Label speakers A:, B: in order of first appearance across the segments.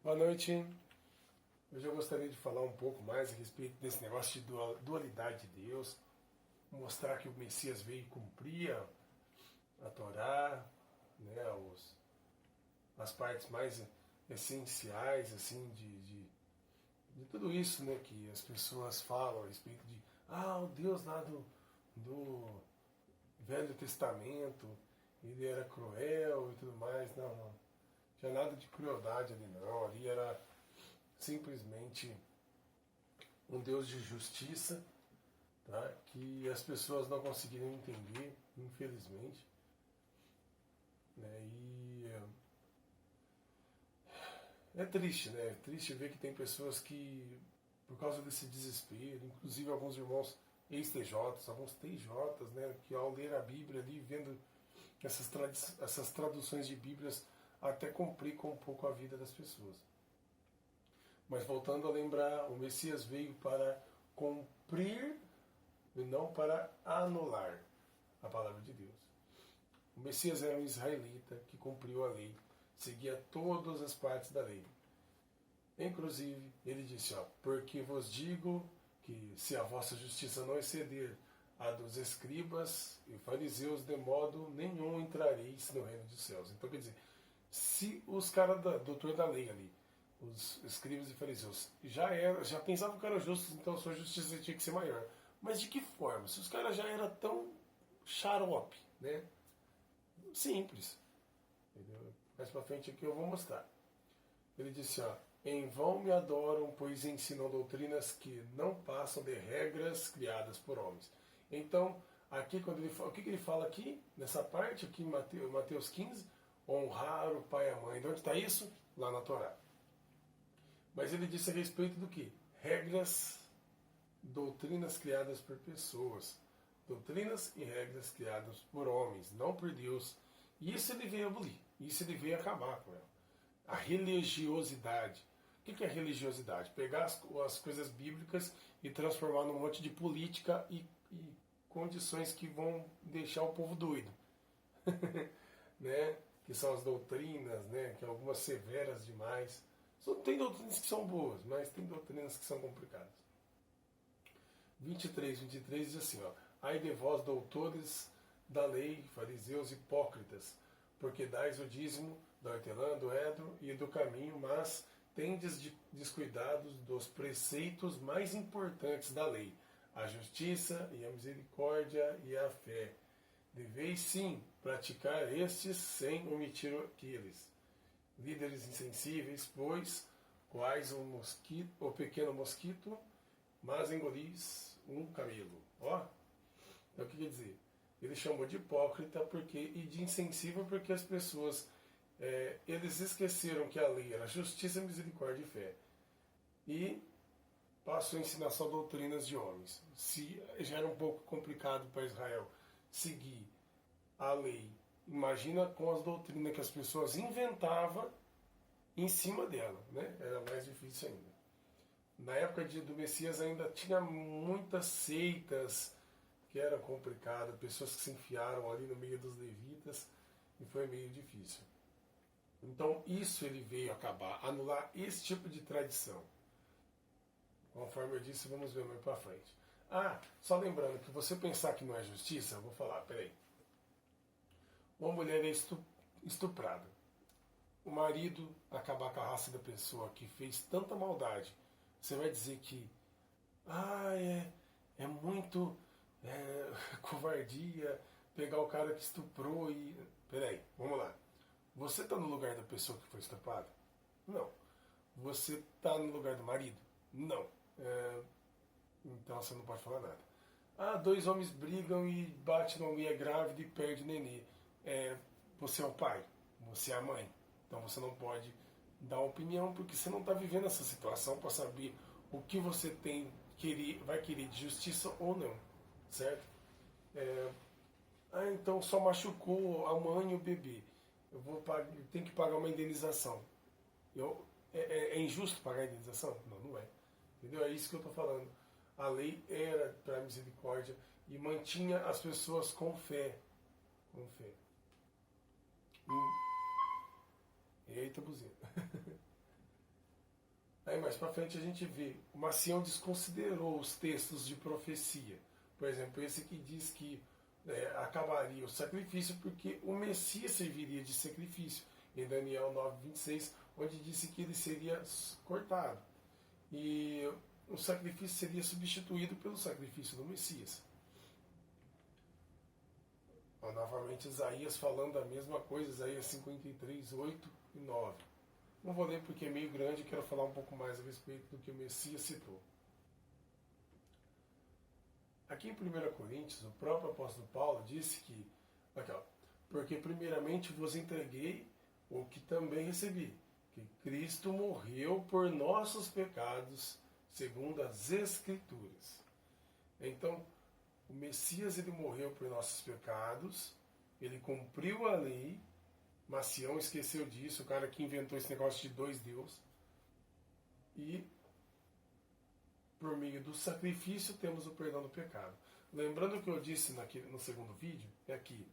A: Boa noite. Hoje eu gostaria de falar um pouco mais a respeito desse negócio de dualidade de Deus, mostrar que o Messias veio e cumpria a Torá, né, as partes mais essenciais assim de tudo isso, né, que as pessoas falam a respeito de o Deus lá do Velho Testamento, ele era cruel e tudo mais. Não tinha nada de crueldade ali não, ali era simplesmente um Deus de justiça, tá? Que as pessoas não conseguiram entender, infelizmente, né? E é triste, né? É triste ver que tem pessoas que, por causa desse desespero, inclusive alguns irmãos ex-TJs, alguns TJs, né, que ao ler a Bíblia ali, vendo essas traduções de Bíblias, até complicam um pouco a vida das pessoas. Mas voltando a lembrar, o Messias veio para cumprir e não para anular a palavra de Deus. O Messias era um israelita que cumpriu a lei, seguia todas as partes da lei. Inclusive, ele disse, porque vos digo que se a vossa justiça não exceder a dos escribas e fariseus, de modo nenhum entrareis no reino dos céus. Então, quer dizer, se os caras doutor da lei ali, os escribas e fariseus, já pensavam que eram justos, então a sua justiça tinha que ser maior. Mas de que forma? Se os caras já eram tão xarope, né? Simples. Entendeu? Mais pra frente aqui eu vou mostrar. Ele disse, em vão me adoram, pois ensinam doutrinas que não passam de regras criadas por homens. Então, aqui quando ele fala, o que ele fala aqui, nessa parte, aqui em Mateus 15, honrar o pai e a mãe. De onde está isso? Lá na Torá. Mas ele disse a respeito do que? Regras, doutrinas criadas por pessoas. Doutrinas e regras criadas por homens, não por Deus. E isso ele veio abolir. Isso ele veio acabar com ela. A religiosidade. O que é religiosidade? Pegar as coisas bíblicas e transformar num monte de política e condições que vão deixar o povo doido. Né? Que são as doutrinas, né? Que algumas severas demais. Tem doutrinas que são boas, mas tem doutrinas que são complicadas. 23 diz assim, ai de vós, doutores da lei, fariseus hipócritas, porque dais o dízimo da hortelã, do edro e do caminho, mas tendes descuidados dos preceitos mais importantes da lei, a justiça e a misericórdia e a fé. Deveis sim praticar estes sem omitir aqueles. Líderes insensíveis, pois, quais o pequeno mosquito, mas engolis um camelo. Então o que quer dizer? Ele chamou de hipócrita e de insensível porque as pessoas, eles esqueceram que a lei era justiça, misericórdia e fé. E passou a ensinar só doutrinas de homens. Se já era um pouco complicado para Israel seguir a lei, imagina com as doutrinas que as pessoas inventavam em cima dela, né? Era mais difícil ainda. Na época do Messias ainda tinha muitas seitas que eram complicadas, pessoas que se enfiaram ali no meio dos levitas e foi meio difícil. Então isso ele veio acabar, anular esse tipo de tradição. Conforme eu disse, vamos ver mais para frente. Só lembrando que você pensar que não é justiça, eu vou falar, peraí. Uma mulher é estuprada. O marido acabar com a raça da pessoa que fez tanta maldade. Você vai dizer que é muito covardia pegar o cara que estuprou e... Peraí, vamos lá. Você está no lugar da pessoa que foi estuprada? Não. Você está no lugar do marido? Não. Então você não pode falar nada. Dois homens brigam e batem numa mulher grávida e perde o nenê. Você é o pai, você é a mãe. Então você não pode dar opinião porque você não está vivendo essa situação para saber o que você vai querer de justiça ou não, certo? Então só machucou a mãe e o bebê. Eu tenho que pagar uma indenização. É injusto pagar a indenização? Não, não é. Entendeu? É isso que eu estou falando. A lei era para misericórdia e mantinha as pessoas com fé. Com fé. Eita, buzina. Aí mais para frente a gente vê, o Maciel desconsiderou os textos de profecia. Por exemplo, esse que diz que acabaria o sacrifício porque o Messias serviria de sacrifício. Em Daniel 9:26, onde disse que ele seria cortado. E o sacrifício seria substituído pelo sacrifício do Messias. Novamente Isaías falando a mesma coisa, Isaías 53, 8 e 9. Não vou ler porque é meio grande, quero falar um pouco mais a respeito do que o Messias citou. Aqui em 1 Coríntios, o próprio apóstolo Paulo disse que, aqui, ó, porque primeiramente vos entreguei o que também recebi, que Cristo morreu por nossos pecados, segundo as Escrituras. Então, o Messias ele morreu por nossos pecados, ele cumpriu a lei. Macião esqueceu disso, o cara que inventou esse negócio de dois deuses. E por meio do sacrifício temos o perdão do pecado. Lembrando o que eu disse no segundo vídeo, é que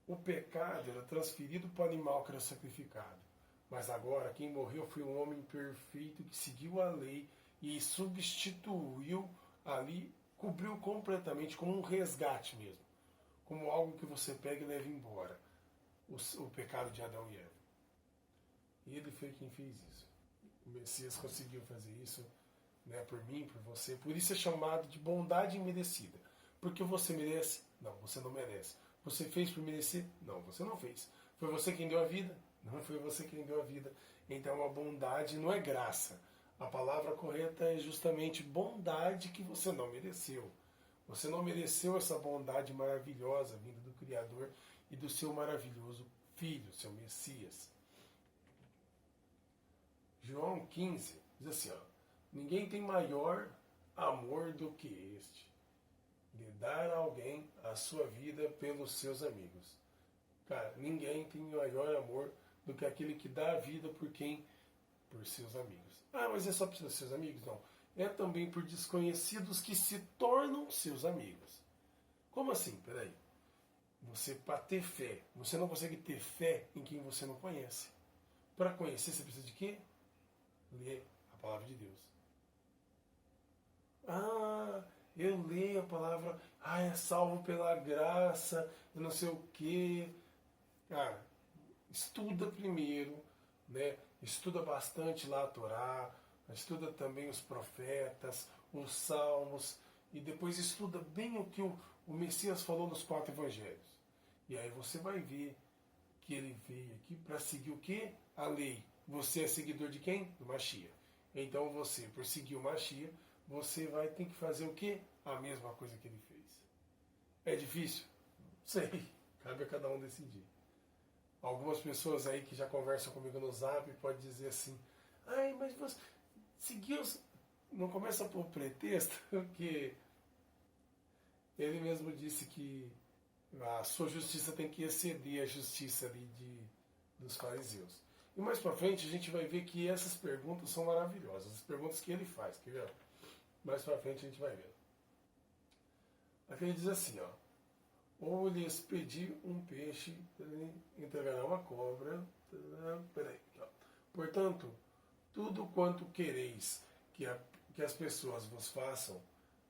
A: o pecado era transferido para o animal que era sacrificado. Mas agora quem morreu foi um homem perfeito que seguiu a lei e substituiu ali, cobriu completamente, como um resgate mesmo. Como algo que você pega e leva embora. O pecado de Adão e Eva. E ele foi quem fez isso. O Messias conseguiu fazer isso, né, por mim, por você. Por isso é chamado de bondade imerecida. Porque você merece? Não, você não merece. Você fez por merecer? Não, você não fez. Foi você quem deu a vida? Não foi você quem deu a vida. Então a bondade não é graça. A palavra correta é justamente bondade que você não mereceu. Você não mereceu essa bondade maravilhosa vinda do Criador e do seu maravilhoso Filho, seu Messias. João 15 diz assim, ó, ninguém tem maior amor do que este, de dar a alguém a sua vida pelos seus amigos. Cara, ninguém tem maior amor do que aquele que dá a vida por quem? Por seus amigos. Ah, mas é só por seus amigos? Não. É também por desconhecidos que se tornam seus amigos. Como assim? Peraí. Você, para ter fé, você não consegue ter fé em quem você não conhece. Para conhecer, você precisa de quê? Ler a palavra de Deus. Ah, eu leio a palavra, é salvo pela graça, eu não sei o quê. Cara, estuda primeiro, né? Estuda bastante lá a Torá, estuda também os profetas, os salmos, e depois estuda bem o que o Messias falou nos 4 evangelhos. E aí você vai ver que ele veio aqui para seguir o quê? A lei. Você é seguidor de quem? Do Mashiach. Então você, por seguir o Mashiach, você vai ter que fazer o quê? A mesma coisa que ele fez. É difícil? Sei. Cabe a cada um decidir. Algumas pessoas aí que já conversam comigo no Zap podem dizer assim, ai, mas você seguiu... Não começa por pretexto, porque ele mesmo disse que a sua justiça tem que exceder a justiça ali dos fariseus. E mais pra frente a gente vai ver que essas perguntas são maravilhosas, as perguntas que ele faz, quer ver? Mais pra frente a gente vai ver. Aqui ele diz assim, ó, ou lhes pedir um peixe, entregará uma cobra, peraí, ó. Portanto, tudo quanto quereis que as pessoas vos façam,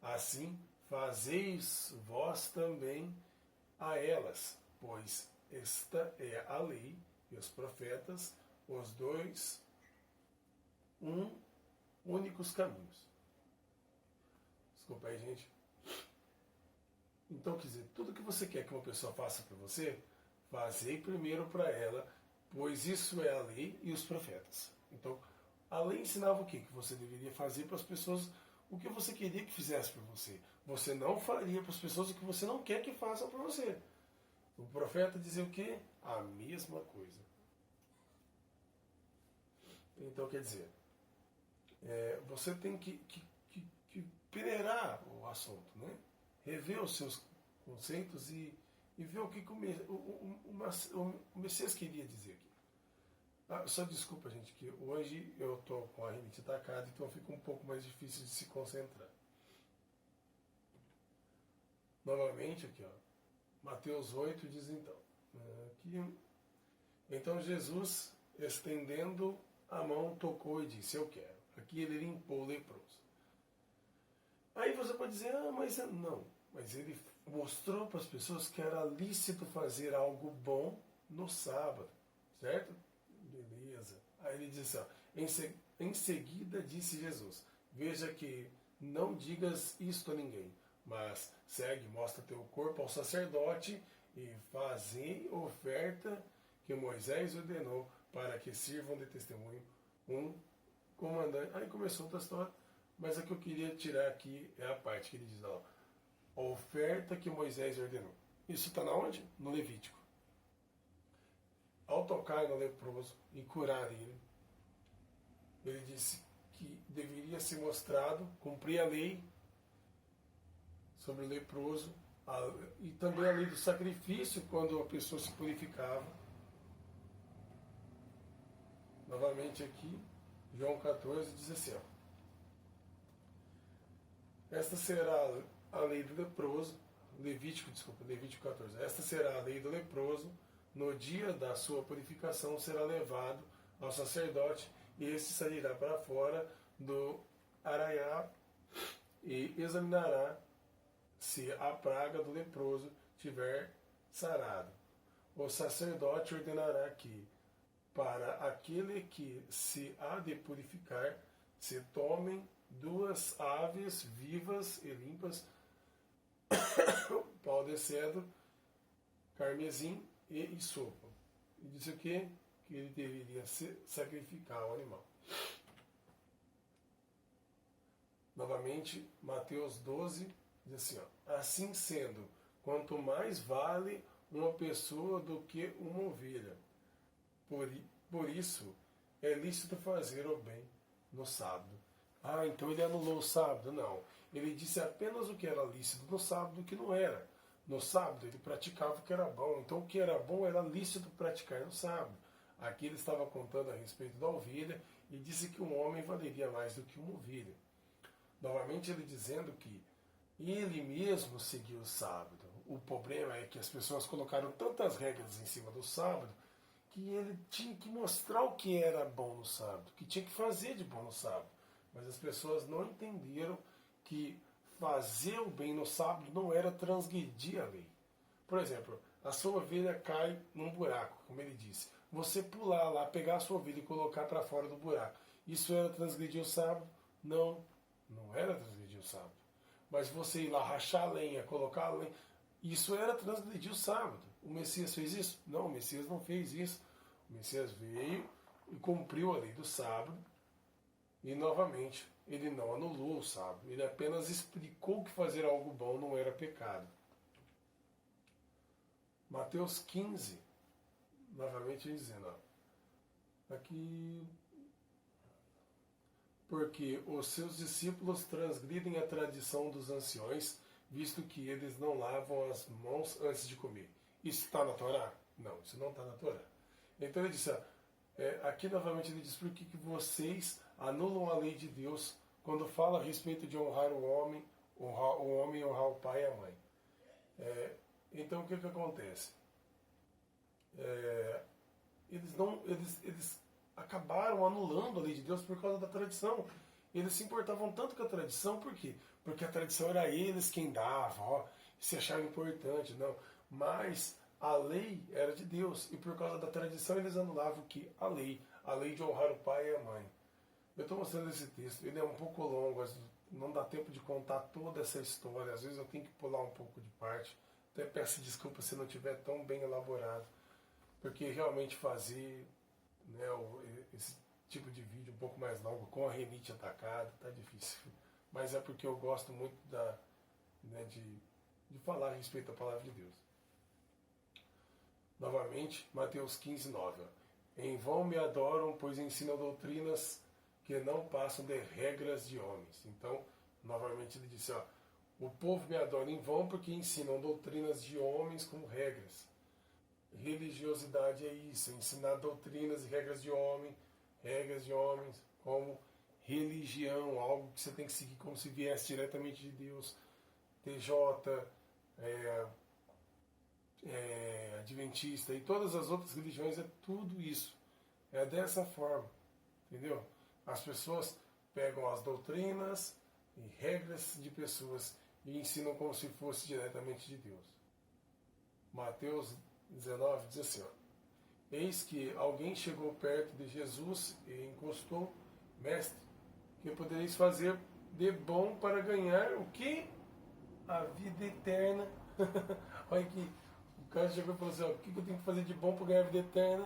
A: assim fazeis vós também a elas, pois esta é a lei e os profetas, os dois únicos caminhos. Desculpa aí, gente. Então, quer dizer, tudo que você quer que uma pessoa faça para você, fazei primeiro para ela, pois isso é a lei e os profetas. Então, a lei ensinava o quê? Que você deveria fazer para as pessoas o que você queria que fizesse para você. Você não faria para as pessoas o que você não quer que façam para você. O profeta dizia o quê? A mesma coisa. Então, quer dizer, você tem que peneirar o assunto, né? Rever os seus conceitos e ver o que o Messias queria dizer aqui. Só desculpa, gente, que hoje eu estou com a rinite atacada, então fica um pouco mais difícil de se concentrar. Novamente aqui, ó. Mateus 8 diz então. Aqui, então Jesus, estendendo a mão, tocou e disse, eu quero. Aqui ele limpou o leproso. Aí você pode dizer, mas não. Mas ele mostrou para as pessoas que era lícito fazer algo bom no sábado. Certo? Beleza. Aí ele diz assim, em seguida disse Jesus, veja que não digas isto a ninguém, mas segue, mostra teu corpo ao sacerdote e fazei oferta que Moisés ordenou para que sirvam de testemunho um comandante. Aí começou outra história, mas a que eu queria tirar aqui é a parte que ele diz lá, a oferta que Moisés ordenou. Isso está na onde? No Levítico. Ao tocar no leproso e curar ele disse que deveria ser mostrado, cumprir a lei sobre o leproso e também a lei do sacrifício quando a pessoa se purificava. Novamente aqui, João 14 diz assim, esta será a lei do leproso, Levítico 14. Esta será a lei do leproso, no dia da sua purificação será levado ao sacerdote e este sairá para fora do arraial e examinará se a praga do leproso tiver sarado. O sacerdote ordenará que, para aquele que se há de purificar, se tomem 2 aves vivas e limpas, pau de cedro, carmesim e sopa. E disse o quê? Que ele deveria sacrificar o animal. Novamente, Mateus 12 diz assim, assim sendo, quanto mais vale uma pessoa do que uma ovelha. Por isso, é lícito fazer o bem no sábado. Então ele anulou o sábado? Não. Ele disse apenas o que era lícito no sábado e o que não era. No sábado ele praticava o que era bom. Então o que era bom era lícito praticar no sábado. Aqui ele estava contando a respeito da ovelha e disse que um homem valeria mais do que uma ovelha. Novamente ele dizendo que ele mesmo seguiu o sábado. O problema é que as pessoas colocaram tantas regras em cima do sábado que ele tinha que mostrar o que era bom no sábado, que tinha que fazer de bom no sábado. Mas as pessoas não entenderam que fazer o bem no sábado não era transgredir a lei. Por exemplo, a sua ovelha cai num buraco, como ele disse. Você pular lá, pegar a sua ovelha e colocar para fora do buraco. Isso era transgredir o sábado? Não, não era transgredir o sábado. Mas você ir lá rachar a lenha, colocar a lenha, isso era transgredir o sábado. O Messias fez isso? Não, o Messias não fez isso. O Messias veio e cumpriu a lei do sábado. E novamente, ele não anulou o sábado. Ele apenas explicou que fazer algo bom não era pecado. Mateus 15, novamente dizendo, aqui, porque os seus discípulos transgridem a tradição dos anciões, visto que eles não lavam as mãos antes de comer. Isso está na Torá? Não, isso não está na Torá. Então ele disse, aqui novamente ele diz, por que vocês anulam a lei de Deus quando fala a respeito de honrar o homem honrar o pai e a mãe? Então o que acontece? Eles acabaram anulando a lei de Deus por causa da tradição. Eles se importavam tanto com a tradição, por quê? Porque a tradição era eles quem davam, se achavam importante, não. Mas a lei era de Deus, e por causa da tradição eles anulavam o que? A lei de honrar o pai e a mãe. Eu estou mostrando esse texto, ele é um pouco longo, não dá tempo de contar toda essa história, às vezes eu tenho que pular um pouco de parte, até peço desculpa se não estiver tão bem elaborado, porque realmente fazer esse tipo de vídeo um pouco mais longo, com a rinite atacada, tá difícil. Mas é porque eu gosto muito de falar a respeito da palavra de Deus. Novamente, Mateus 15, 9. Em vão me adoram, pois ensinam doutrinas que não passam de regras de homens. Então, novamente ele disse, o povo me adora em vão porque ensinam doutrinas de homens como regras. Religiosidade é isso, ensinar doutrinas e regras de homens como religião, algo que você tem que seguir como se viesse diretamente de Deus. TJ, adventista e todas as outras religiões, é tudo isso. É dessa forma, entendeu? As pessoas pegam as doutrinas e regras de pessoas e ensinam como se fosse diretamente de Deus. Mateus 19 diz assim, ó, eis que alguém chegou perto de Jesus e encostou, mestre, que podereis fazer de bom para ganhar o que? A vida eterna. Olha aqui, o cara chegou e falou assim, ó, o que eu tenho que fazer de bom para ganhar a vida eterna?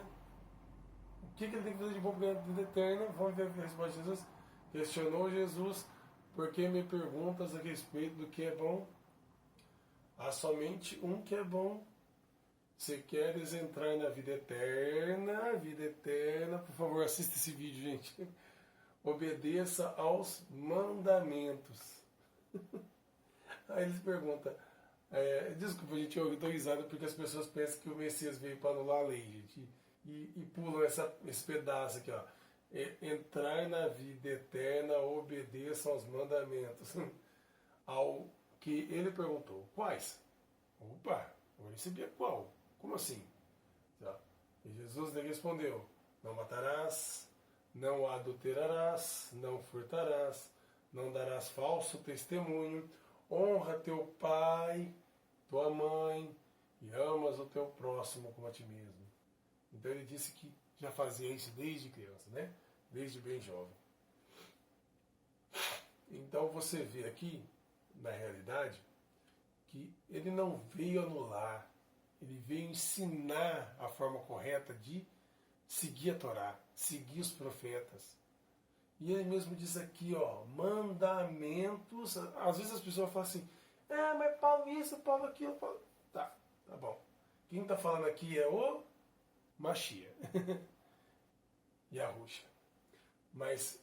A: O que ele tem que fazer de bom para ganhar a vida eterna? Vamos ver a resposta de Jesus. Questionou Jesus, por que me perguntas a respeito do que é bom? Há somente um que é bom. Se queres entrar na vida eterna, por favor, assista esse vídeo, gente. Obedeça aos mandamentos. Aí eles perguntam, desculpa, gente, eu dou risada porque as pessoas pensam que o Messias veio para anular a lei, gente, e pulam esse pedaço aqui, ó. Entrar na vida eterna, obedeça aos mandamentos. Ao que ele perguntou, quais? Opa, eu recebia qual? Como assim? E Jesus lhe respondeu, não matarás, não adulterarás, não furtarás, não darás falso testemunho, honra teu pai, tua mãe, e amas o teu próximo como a ti mesmo. Então ele disse que já fazia isso desde criança, né? Desde bem jovem. Então você vê aqui, na realidade, que ele não veio anular, ele veio ensinar a forma correta de seguir a Torá, seguir os profetas. E ele mesmo diz aqui, ó, mandamentos. Às vezes as pessoas falam assim, mas Paulo isso, Paulo aquilo, Paulo... Tá bom. Quem está falando aqui é o Machia e a Ruxa. Mas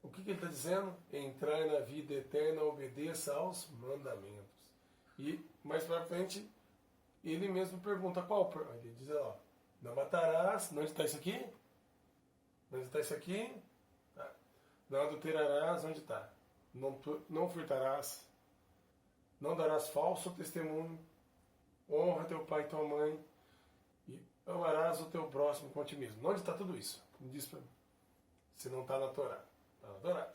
A: o que ele está dizendo? Entrar na vida eterna, obedeça aos mandamentos. E mais para frente, ele mesmo pergunta qual? Ele diz, ó, não matarás, onde está isso aqui? Onde está isso aqui? Tá. Não adulterarás, onde está? Não furtarás, não darás falso testemunho, honra teu pai e tua mãe, e amarás o teu próximo como a ti mesmo. Onde está tudo isso? Me diz para mim. Se não está na Torá. Está na Torá.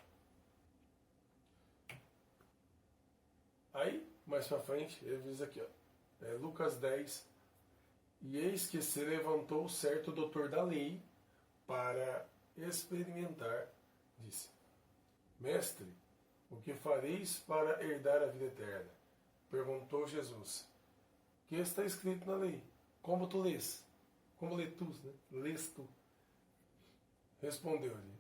A: Aí, mais para frente, ele diz aqui, ó, Lucas 10, e eis que se levantou certo doutor da lei para experimentar, disse, mestre, o que fareis para herdar a vida eterna? Perguntou Jesus. Que está escrito na lei? Como tu lês? Como lês tu, né? Lês tu? Respondeu-lhe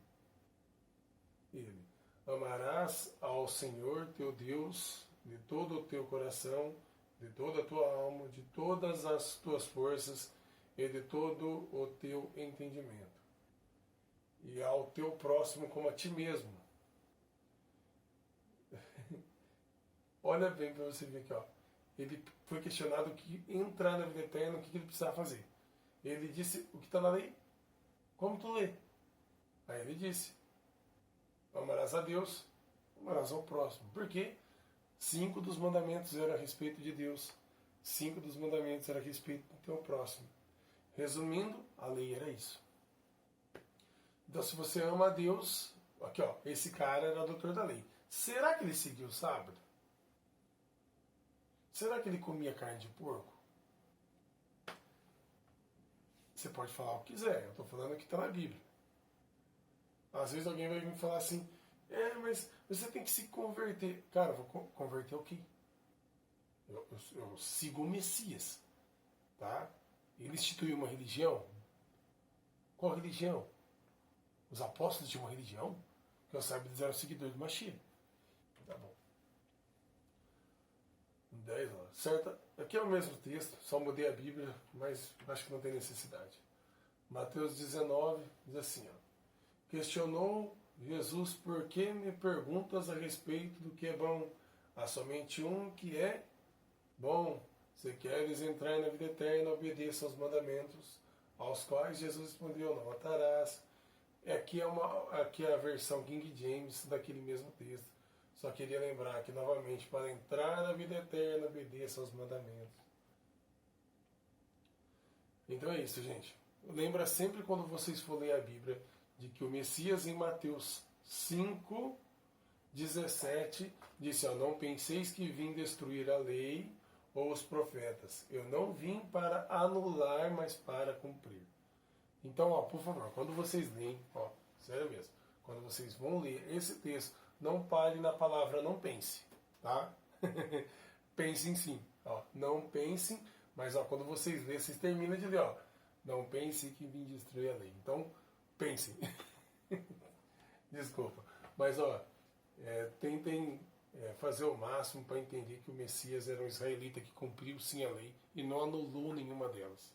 A: ele, amarás ao Senhor teu Deus de todo o teu coração, de toda a tua alma, de todas as tuas forças e de todo o teu entendimento, e ao teu próximo como a ti mesmo. Olha bem para você ver aqui, ó. Ele foi questionado que entrar na vida eterna, o que ele precisava fazer. Ele disse o que está na lei. Como tu lê? Aí ele disse, amarás a Deus, amarás ao próximo. Por quê? 5 dos mandamentos eram a respeito de Deus. 5 dos mandamentos eram a respeito do teu próximo. Resumindo, a lei era isso. Então, se você ama a Deus, aqui ó, esse cara era doutor da lei. Será que ele seguiu o sábado? Será que ele comia carne de porco? Você pode falar o que quiser, eu estou falando o que está na Bíblia. Às vezes alguém vai me falar assim, mas você tem que se converter. Cara, eu vou converter o quê? Eu sigo o Messias. Tá? Ele instituiu uma religião. Qual religião? Os apóstolos tinham uma religião? Que eu saiba, eles eram seguidores do Mashiach. Tá bom. 10 lá. Certo? Aqui é o mesmo texto, só mudei a Bíblia, mas acho que não tem necessidade. Mateus 19 diz assim, ó. Questionou Jesus, por que me perguntas a respeito do que é bom? Há somente um que é bom. Se queres entrar na vida eterna, obedeça aos mandamentos, aos quais Jesus respondeu, não matarás. Aqui é a versão King James daquele mesmo texto. Só queria lembrar que, novamente, para entrar na vida eterna, obedeça aos mandamentos. Então é isso, gente. Lembra sempre quando vocês for ler a Bíblia, de que o Messias em Mateus 5:17 disse, ó, não penseis que vim destruir a lei ou os profetas. Eu não vim para anular, mas para cumprir. Então, ó, por favor, quando vocês leem, ó, sério mesmo, quando vocês vão ler esse texto, não pare na palavra não pense, tá? Pensem sim, ó, não pensem, mas ó, quando vocês lerem, vocês terminam de ler, ó, não pense que vim destruir a lei. Então, pensem. Desculpa. Mas, ó, tentem fazer o máximo para entender que o Messias era um israelita que cumpriu sim a lei e não anulou nenhuma delas.